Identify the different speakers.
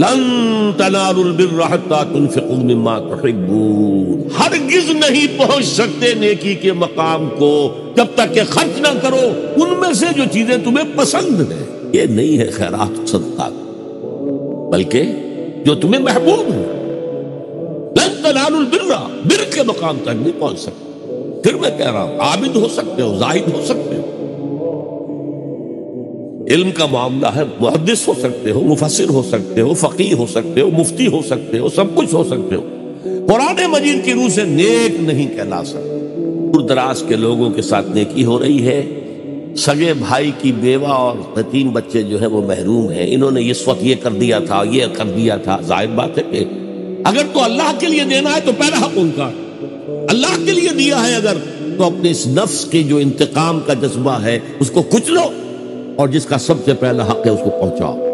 Speaker 1: لن تنالوا البر حتى تنفقوا مما تحبون، ہرگز نہیں پہنچ سکتے نیکی کے مقام کو جب تک کہ خرچ نہ کرو ان میں سے جو چیزیں تمہیں پسند ہیں۔ یہ نہیں ہے خیرات صدقات، بلکہ جو تمہیں محبوب ہے۔ لن تنالوا البر، بر کے مقام تک نہیں پہنچ سکتے۔ پھر میں کہہ رہا ہوں عابد ہو سکتے ہو، زاہد ہو سکتے ہو، علم کا معاملہ ہے، محدث ہو سکتے ہو، مفسر ہو سکتے ہو، فقیہ ہو سکتے ہو، مفتی ہو سکتے ہو، سب کچھ ہو سکتے ہو، قرآن مجید کی روح سے نیک نہیں کہلا سکتے۔ دور دراز کے لوگوں کے ساتھ نیکی ہو رہی ہے، سگے بھائی کی بیوہ اور یتیم بچے جو ہے وہ محروم ہیں، انہوں نے اس وقت یہ کر دیا تھا، یہ کر دیا تھا۔ ظاہر بات ہے کہ اگر تو اللہ کے لیے دینا ہے تو پہلا حق ان کا، اللہ کے لیے دیا ہے اگر تو اپنے اس نفس کے جو انتقام کا جذبہ ہے اس کو کچلو، اور جس کا سب سے پہلا حق ہے اس کو پہنچاؤ۔